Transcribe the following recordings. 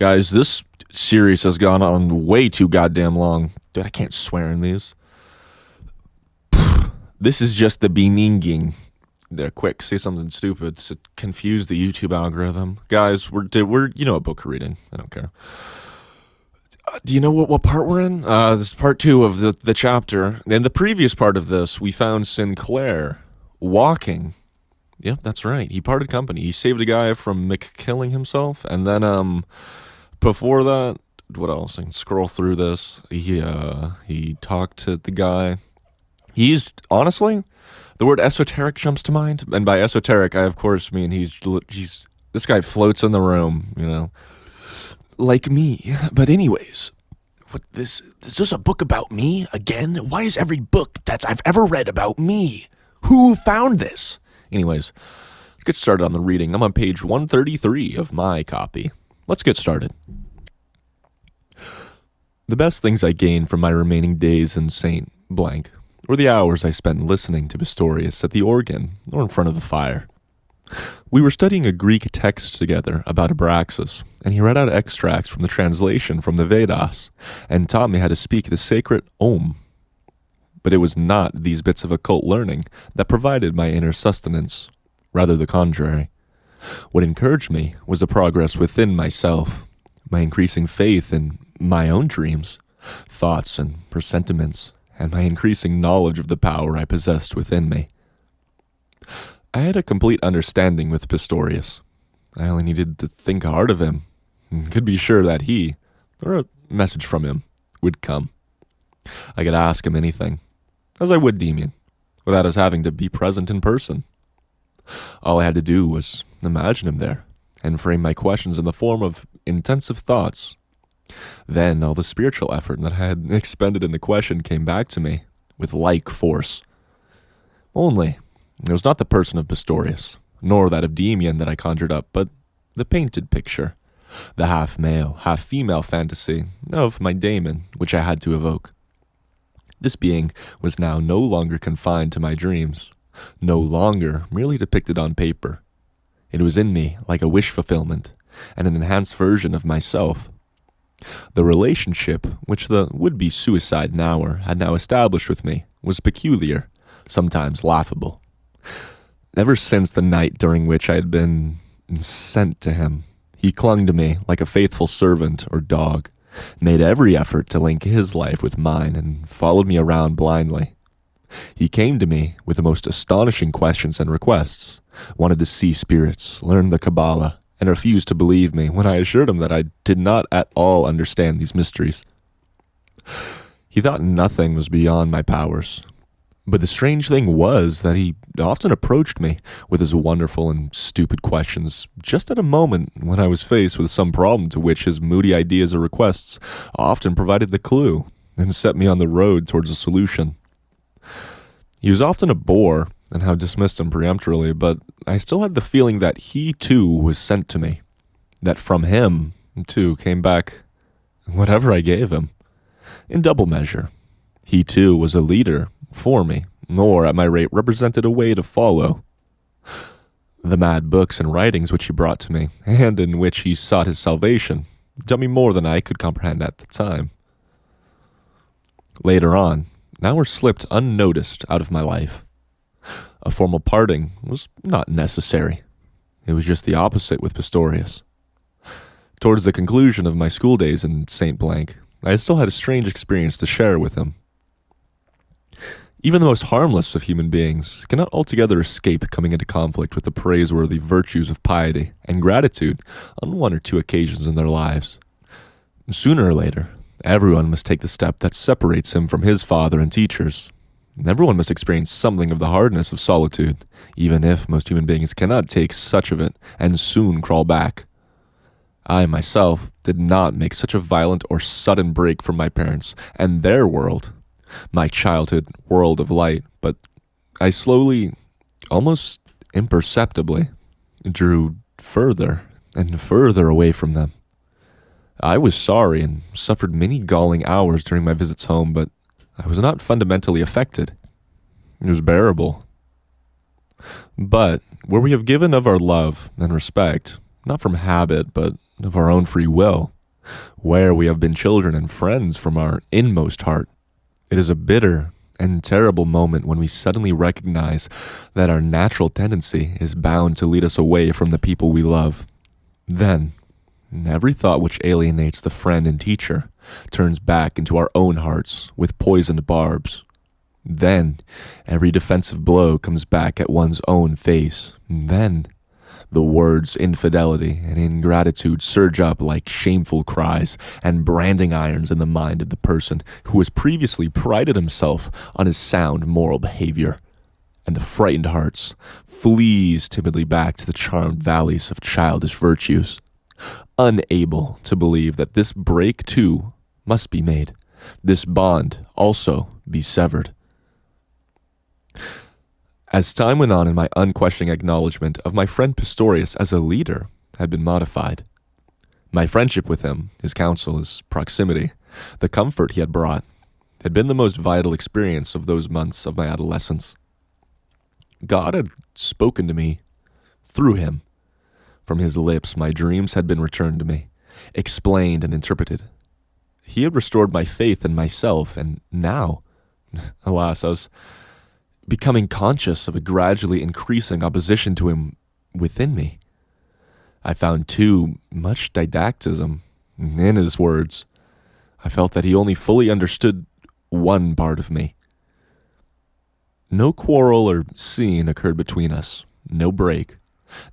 Guys, this series has gone on way too goddamn long. Dude, I can't swear in these. This is just the beginning. There, quick, say something stupid to confuse the YouTube algorithm. Guys, we're you know what book we're reading. I don't care. Do you know what part we're in? This is part 2 of the chapter. In the previous part of this, we found Sinclair walking. Yep, that's right. He parted company. He saved a guy from killing himself. And then before that, what else? I can scroll through this. He talked to the guy. He's, honestly, the word esoteric jumps to mind. And by esoteric, I of course mean he's this guy floats in the room, you know. Like me. But anyways, is this a book about me again? Why is every book that I've ever read about me? Who found this? Anyways, let's get started on the reading. I'm on page 133 of my copy. Let's get started. The best things I gained from my remaining days in St. Blank were the hours I spent listening to Pistorius at the organ or in front of the fire. We were studying a Greek text together about Abraxas, and he read out extracts from the translation from the Vedas and taught me how to speak the sacred Om. But it was not these bits of occult learning that provided my inner sustenance, rather the contrary. What encouraged me was the progress within myself, my increasing faith in my own dreams, thoughts and presentiments, and my increasing knowledge of the power I possessed within me. I had a complete understanding with Pistorius. I only needed to think hard of him, and could be sure that he, or a message from him, would come. I could ask him anything, as I would Demian, without us having to be present in person. All I had to do was imagine him there, and frame my questions in the form of intensive thoughts. Then all the spiritual effort that I had expended in the question came back to me with like force. Only, it was not the person of Pistorius, nor that of Demian that I conjured up, but the painted picture, the half-male, half-female fantasy of my Damon, which I had to evoke. This being was now no longer confined to my dreams, no longer merely depicted on paper. It was in me like a wish fulfillment, and an enhanced version of myself. The relationship which the would-be suicide Nower had now established with me was peculiar, sometimes laughable. Ever since the night during which I had been sent to him, he clung to me like a faithful servant or dog, made every effort to link his life with mine, and followed me around blindly. He came to me with the most astonishing questions and requests, wanted to see spirits, learn the Kabbalah, and refused to believe me when I assured him that I did not at all understand these mysteries. He thought nothing was beyond my powers. But the strange thing was that he often approached me with his wonderful and stupid questions just at a moment when I was faced with some problem to which his moody ideas or requests often provided the clue and set me on the road towards a solution. He was often a bore, and how dismissed him peremptorily, but I still had the feeling that he too was sent to me, that from him too came back whatever I gave him, in double measure. He too was a leader for me, or at my rate represented a way to follow. The mad books and writings which he brought to me, and in which he sought his salvation, taught me more than I could comprehend at the time. Later on, Nower slipped unnoticed out of my life. A formal parting was not necessary. It was just the opposite with Pistorius. Towards the conclusion of my school days in St. Blank, I still had a strange experience to share with him. Even the most harmless of human beings cannot altogether escape coming into conflict with the praiseworthy virtues of piety and gratitude on one or two occasions in their lives. Sooner or later, everyone must take the step that separates him from his father and teachers. Everyone must experience something of the hardness of solitude, even if most human beings cannot take such of it and soon crawl back. I myself did not make such a violent or sudden break from my parents and their world, my childhood world of light, but I slowly, almost imperceptibly, drew further and further away from them. I was sorry and suffered many galling hours during my visits home, but I was not fundamentally affected. It was bearable. But where we have given of our love and respect, not from habit, but of our own free will, where we have been children and friends from our inmost heart. It is a bitter and terrible moment when we suddenly recognize that our natural tendency is bound to lead us away from the people we love. Then, every thought which alienates the friend and teacher turns back into our own hearts with poisoned barbs. Then, every defensive blow comes back at one's own face. Then, the words infidelity and ingratitude surge up like shameful cries and branding irons in the mind of the person who has previously prided himself on his sound moral behavior. And the frightened hearts flees timidly back to the charmed valleys of childish virtues, unable to believe that this break too must be made, this bond also be severed. As time went on and my unquestioning acknowledgement of my friend Pistorius as a leader had been modified, my friendship with him, his counsel, his proximity, the comfort he had brought, had been the most vital experience of those months of my adolescence. God had spoken to me through him. From his lips, my dreams had been returned to me, explained and interpreted. He had restored my faith in myself, and now, alas, I was becoming conscious of a gradually increasing opposition to him within me. I found too much didactism in his words. I felt that he only fully understood one part of me. No quarrel or scene occurred between us, no break,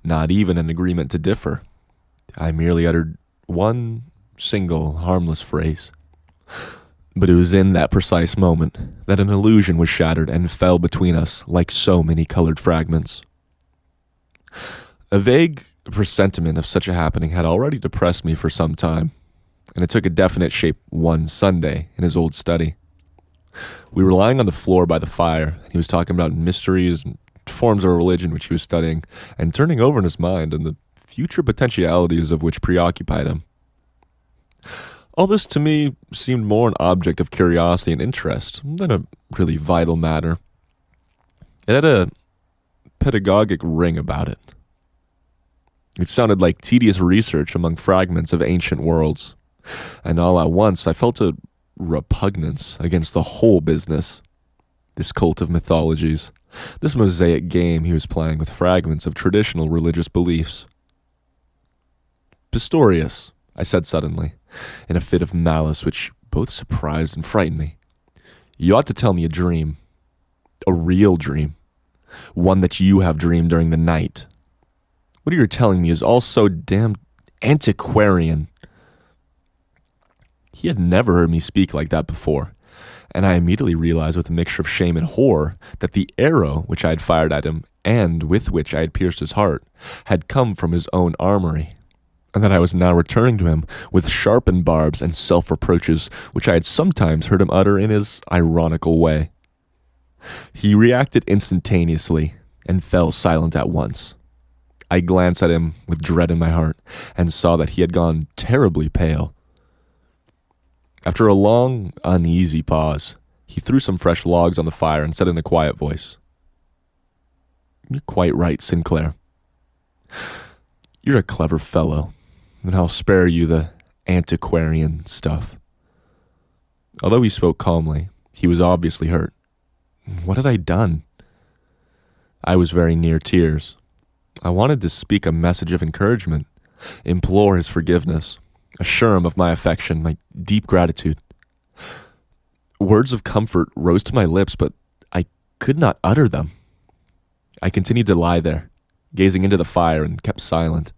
not even an agreement to differ. I merely uttered one single harmless phrase. But it was in that precise moment that an illusion was shattered and fell between us like so many colored fragments. A vague presentiment of such a happening had already depressed me for some time, and it took a definite shape one Sunday in his old study. We were lying on the floor by the fire, and he was talking about mysteries and forms of religion which he was studying, and turning over in his mind and the future potentialities of which preoccupied him. All this to me seemed more an object of curiosity and interest than a really vital matter. It had a pedagogic ring about it. It sounded like tedious research among fragments of ancient worlds, and all at once I felt a repugnance against the whole business. This cult of mythologies, this mosaic game he was playing with fragments of traditional religious beliefs. Pistorius, I said suddenly, in a fit of malice which both surprised and frightened me. You ought to tell me a dream. A real dream. One that you have dreamed during the night. What you're telling me is all so damned antiquarian. He had never heard me speak like that before, and I immediately realized with a mixture of shame and horror that the arrow which I had fired at him and with which I had pierced his heart had come from his own armory, and that I was now returning to him with sharpened barbs and self-reproaches which I had sometimes heard him utter in his ironical way. He reacted instantaneously and fell silent at once. I glanced at him with dread in my heart and saw that he had gone terribly pale. After a long, uneasy pause, he threw some fresh logs on the fire and said in a quiet voice, "You're quite right, Sinclair. You're a clever fellow, and I'll spare you the antiquarian stuff." Although he spoke calmly, he was obviously hurt. What had I done? I was very near tears. I wanted to speak a message of encouragement, implore his forgiveness, assure him of my affection, my deep gratitude. Words of comfort rose to my lips, but I could not utter them. I continued to lie there, gazing into the fire, and kept silent.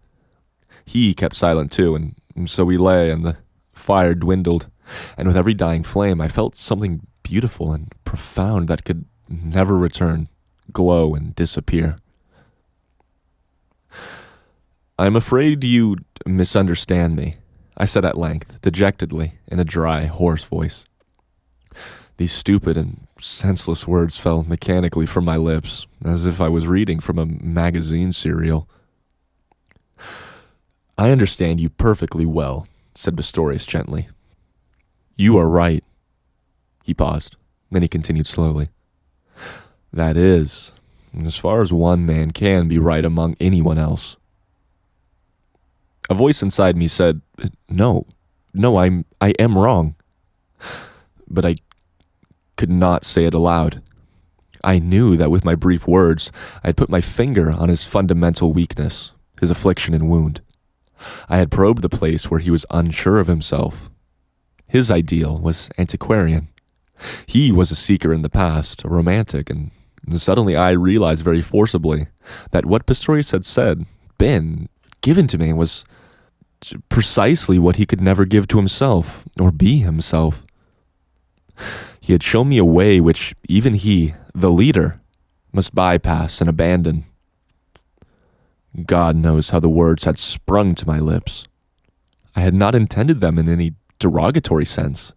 He kept silent too, and so we lay, and the fire dwindled, and with every dying flame I felt something beautiful and profound that could never return, glow and disappear. "I'm afraid you misunderstand me," I said at length, dejectedly, in a dry, hoarse voice. These stupid and senseless words fell mechanically from my lips, as if I was reading from a magazine serial. "I understand you perfectly well," said Pistorius gently. "You are right." He paused, then he continued slowly. "That is, as far as one man can be right among anyone else." A voice inside me said, No, I am wrong. But I could not say it aloud. I knew that with my brief words, I had put my finger on his fundamental weakness, his affliction and wound. I had probed the place where he was unsure of himself. His ideal was antiquarian. He was a seeker in the past, a romantic, and suddenly I realized very forcibly that what Pistorius had said, been, given to me was precisely what he could never give to himself, or be himself. He had shown me a way which even he, the leader, must bypass and abandon. God knows how the words had sprung to my lips. I had not intended them in any derogatory sense,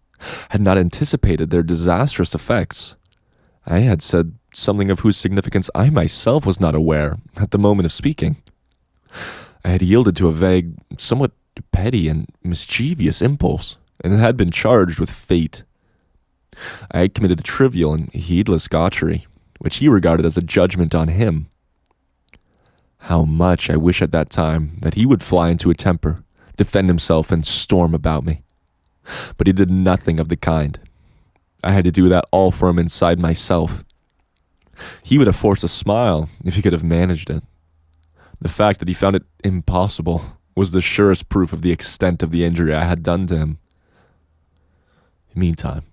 had not anticipated their disastrous effects. I had said something of whose significance I myself was not aware at the moment of speaking. I had yielded to a vague, somewhat petty and mischievous impulse, and it had been charged with fate. I had committed a trivial and heedless gaucherie, which he regarded as a judgment on him. How much I wish at that time that he would fly into a temper, defend himself, and storm about me. But he did nothing of the kind. I had to do that all for him inside myself. He would have forced a smile if he could have managed it. The fact that he found it impossible was the surest proof of the extent of the injury I had done to him. Meantime,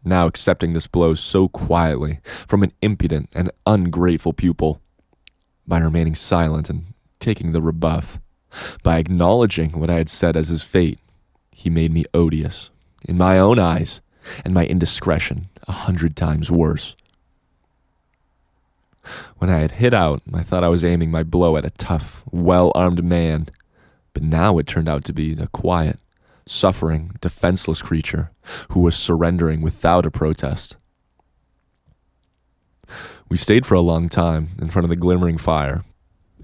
now accepting this blow so quietly from an impudent and ungrateful pupil, by remaining silent and taking the rebuff, by acknowledging what I had said as his fate, he made me odious, in my own eyes, and my indiscretion 100 times worse. When I had hit out, I thought I was aiming my blow at a tough, well-armed man, but now it turned out to be a quiet, suffering, defenseless creature who was surrendering without a protest. We stayed for a long time in front of the glimmering fire,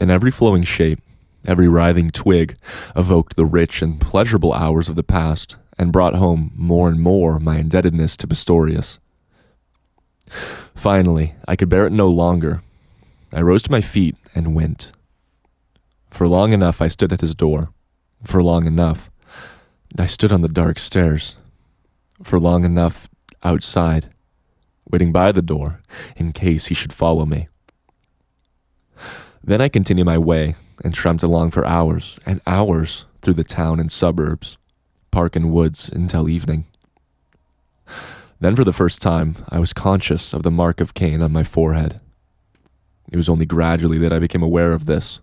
and every flowing shape, every writhing twig evoked the rich and pleasurable hours of the past and brought home more and more my indebtedness to Pistorius. Finally, I could bear it no longer. I rose to my feet and went. For long enough I stood at his door. For long enough I stood on the dark stairs. For long enough outside, waiting by the door in case he should follow me. Then I continued my way and tramped along for hours and hours through the town and suburbs, park and woods until evening. Then for the first time, I was conscious of the mark of Cain on my forehead. It was only gradually that I became aware of this.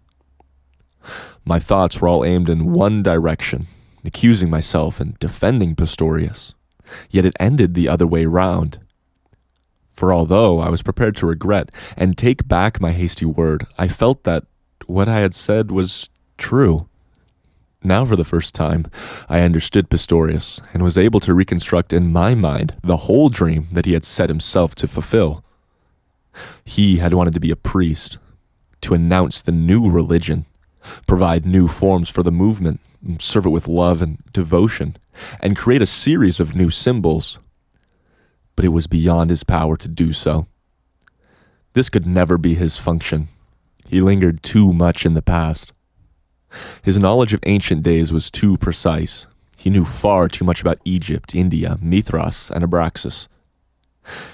My thoughts were all aimed in one direction, accusing myself and defending Pistorius. Yet it ended the other way round. For although I was prepared to regret and take back my hasty word, I felt that what I had said was true. Now for the first time, I understood Pistorius and was able to reconstruct in my mind the whole dream that he had set himself to fulfill. He had wanted to be a priest, to announce the new religion, provide new forms for the movement, serve it with love and devotion, and create a series of new symbols. But it was beyond his power to do so. This could never be his function. He lingered too much in the past. His knowledge of ancient days was too precise. He knew far too much about Egypt, India, Mithras, and Abraxas.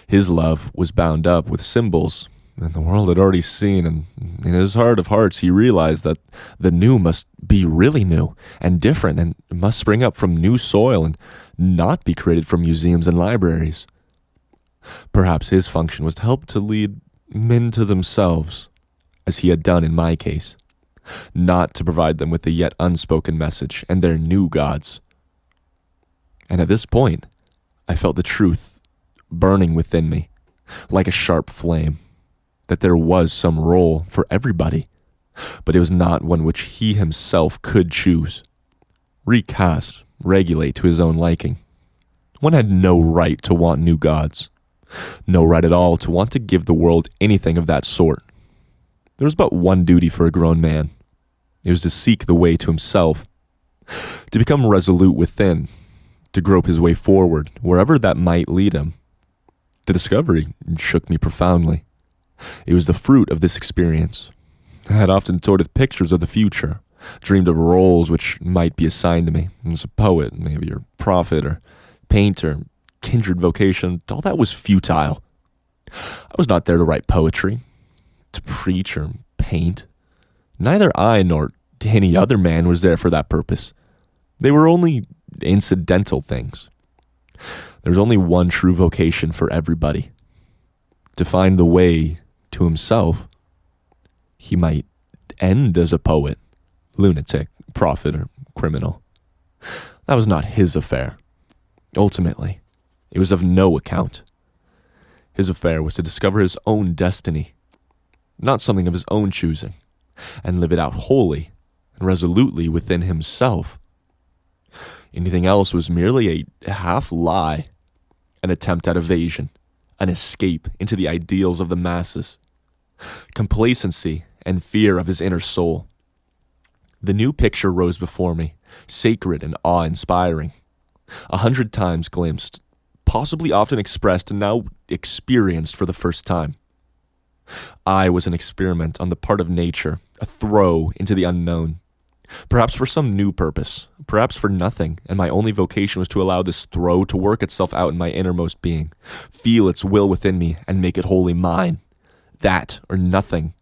His love was bound up with symbols that the world had already seen, and in his heart of hearts he realized that the new must be really new and different and must spring up from new soil and not be created from museums and libraries. Perhaps his function was to help to lead men to themselves, as he had done in my case, not to provide them with the yet unspoken message and their new gods. And at this point, I felt the truth burning within me, like a sharp flame, that there was some role for everybody, but it was not one which he himself could choose, recast, regulate to his own liking. One had no right to want new gods, no right at all to want to give the world anything of that sort. There was but one duty for a grown man. It was to seek the way to himself, to become resolute within, to grope his way forward, wherever that might lead him. The discovery shook me profoundly. It was the fruit of this experience. I had often toyed with pictures of the future, dreamed of roles which might be assigned to me as a poet, maybe, or prophet, or painter, kindred vocation. All that was futile. I was not there to write poetry, to preach or paint. Neither I nor any other man was there for that purpose. They were only incidental things. There's only one true vocation for everybody: to find the way to himself. He might end as a poet, lunatic, prophet, or criminal. That was not his affair. Ultimately, it was of no account. His affair was to discover his own destiny, not something of his own choosing, and live it out wholly and resolutely within himself. Anything else was merely a half lie, an attempt at evasion, an escape into the ideals of the masses, complacency and fear of his inner soul. The new picture rose before me, sacred and awe-inspiring, 100 times glimpsed, possibly often expressed, and now experienced for the first time. I was an experiment on the part of nature, a throw into the unknown, perhaps for some new purpose, perhaps for nothing, and my only vocation was to allow this throw to work itself out in my innermost being, feel its will within me, and make it wholly mine. That or nothing.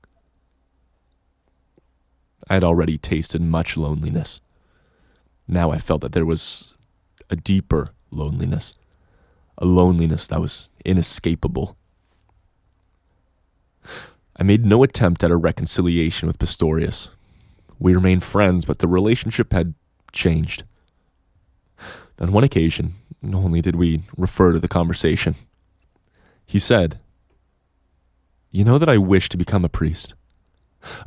I had already tasted much loneliness. Now I felt that there was a deeper loneliness, a loneliness that was inescapable. I made no attempt at a reconciliation with Pistorius. We remained friends, but the relationship had changed. On one occasion, only did we refer to the conversation. He said, "You know that I wish to become a priest.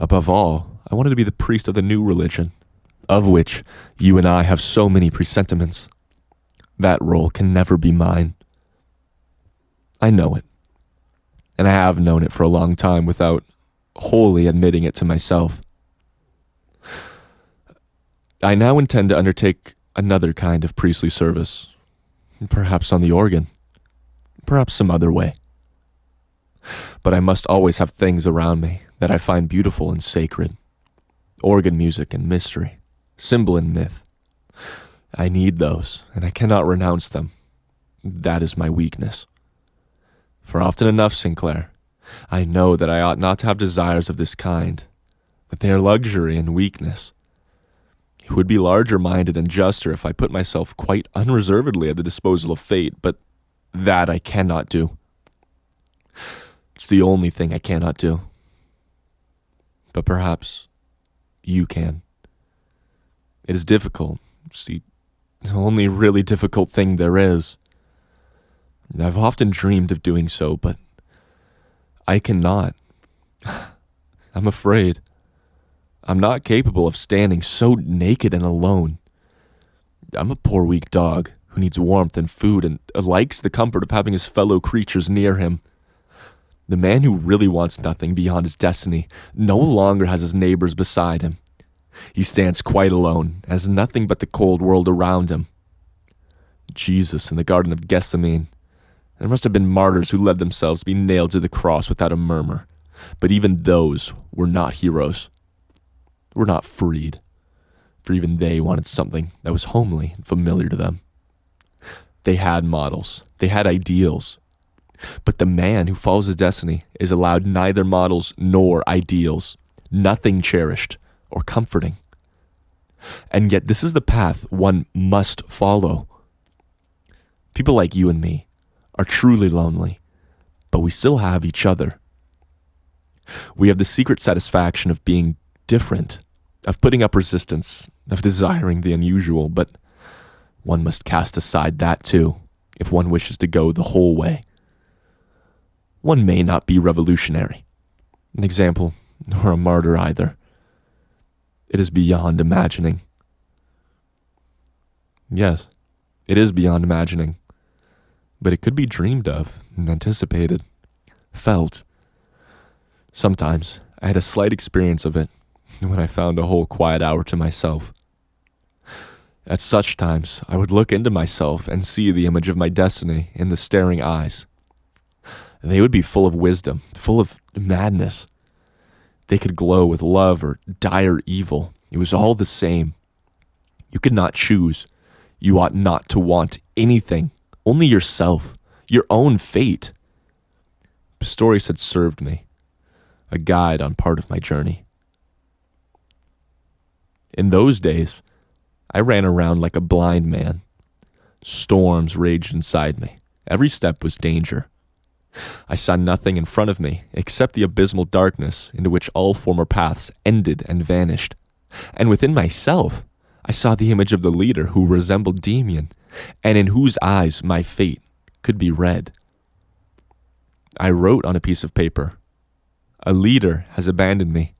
Above all, I wanted to be the priest of the new religion, of which you and I have so many presentiments. That role can never be mine. I know it, and I have known it for a long time without wholly admitting it to myself. I now intend to undertake another kind of priestly service, perhaps on the organ, perhaps some other way. But I must always have things around me that I find beautiful and sacred, organ music and mystery, symbol and myth. I need those, and I cannot renounce them. That is my weakness. For often enough, Sinclair, I know that I ought not to have desires of this kind, that they are luxury and weakness. It would be larger-minded and juster if I put myself quite unreservedly at the disposal of fate, but that I cannot do. It's the only thing I cannot do. But perhaps you can. It is difficult. It's the only really difficult thing there is. I've often dreamed of doing so, but I cannot. I'm afraid. I'm not capable of standing so naked and alone. I'm a poor weak dog who needs warmth and food and likes the comfort of having his fellow creatures near him. The man who really wants nothing beyond his destiny no longer has his neighbors beside him. He stands quite alone, has nothing but the cold world around him. Jesus in the Garden of Gethsemane. There must have been martyrs who let themselves be nailed to the cross without a murmur, but even those were not heroes. Were not freed, for even they wanted something that was homely and familiar to them. They had models, they had ideals, but the man who follows his destiny is allowed neither models nor ideals, nothing cherished or comforting. And yet this is the path one must follow. People like you and me are truly lonely, but we still have each other. We have the secret satisfaction of being different, of putting up resistance, of desiring the unusual, but one must cast aside that too, if one wishes to go the whole way. One may not be revolutionary, an example, nor a martyr either. It is beyond imagining. Yes, it is beyond imagining, but it could be dreamed of and anticipated, felt. Sometimes I had a slight experience of it when I found a whole quiet hour to myself. At such times, I would look into myself and see the image of my destiny in the staring eyes. They would be full of wisdom, full of madness. They could glow with love or dire evil, It was all the same. You could not choose. You ought not to want anything, only yourself, your own fate. Pistorius had served me, a guide on part of my journey. In those days, I ran around like a blind man. Storms raged inside me. Every step was danger. I saw nothing in front of me except the abysmal darkness into which all former paths ended and vanished. And within myself, I saw the image of the leader who resembled Demian, and in whose eyes my fate could be read. I wrote on a piece of paper, "A leader has abandoned me.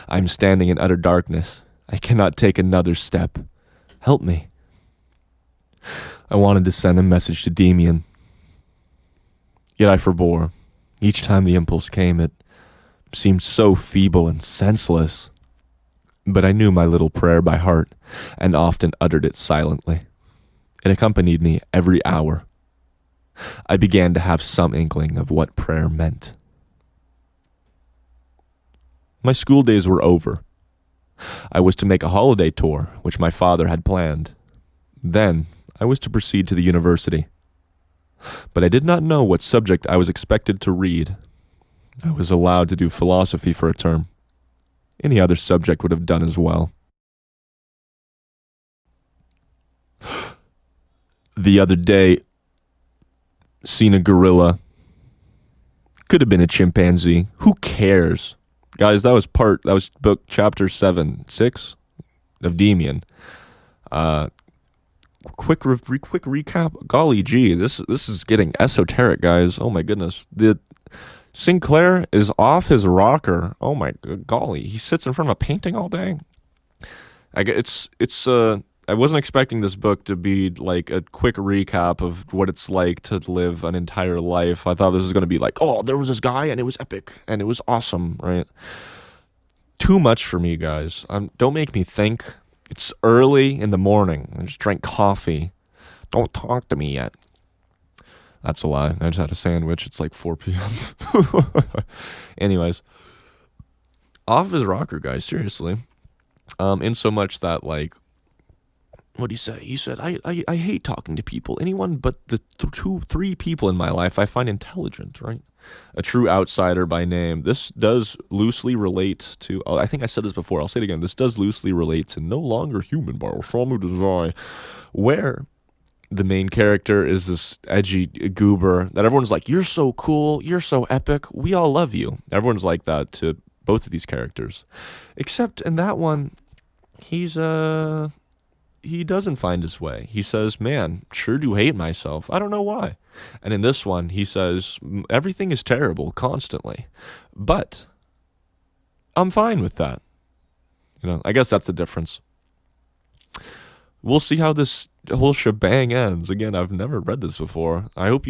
I am standing in utter darkness. I cannot take another step. Help me." I wanted to send a message to Demian, yet I forbore. Each time the impulse came, it seemed so feeble and senseless. But I knew my little prayer by heart, and often uttered it silently. It accompanied me every hour. I began to have some inkling of what prayer meant. My school days were over. I was to make a holiday tour, which my father had planned. Then I was to proceed to the university. But I did not know what subject I was expected to read. I was allowed to do philosophy for a term. Any other subject would have done as well. The other day, seen a gorilla. Could have been a chimpanzee. Who cares? Guys, that was book chapter 6 of Demian. Quick recap. Golly gee, this is getting esoteric, guys. Oh my goodness. The Sinclair is off his rocker. Oh my golly, he sits in front of a painting all day. I wasn't expecting this book to be like a quick recap of what it's like to live an entire life. I thought this was going to be like, oh, there was this guy and it was epic and it was awesome, right? Too much for me, guys. Don't make me think. It's early in the morning. I just drank coffee. Don't talk to me yet. That's a lie. I just had a sandwich. It's like 4 p.m. Anyways, off his rocker, guys. Seriously. In so much that, like, what did he say? He said, I hate talking to people. Anyone but the 3 people in my life I find intelligent, right? A true outsider by name. This does loosely relate to, I think I said this before, I'll say it again. This does loosely relate to No Longer Human by Osamu Dazai, where the main character is this edgy goober that everyone's like, you're so cool, you're so epic, we all love you. Everyone's like that to both of these characters. Except in that one, he doesn't find his way. He says, man, sure do hate myself. I don't know why. And in this one, he says, everything is terrible constantly. But I'm fine with that. I guess that's the difference. We'll see how this whole shebang ends. Again, I've never read this before. I hope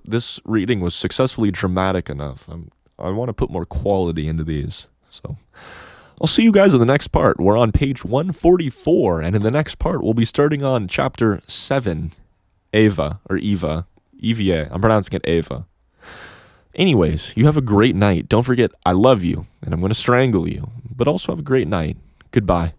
this reading was successfully dramatic enough. I want to put more quality into these. So I'll see you guys in the next part. We're on page 144, and in the next part, we'll be starting on chapter 7, Eva. I'm pronouncing it Eva. Anyways, you have a great night. Don't forget, I love you, and I'm going to strangle you. But also have a great night. Goodbye.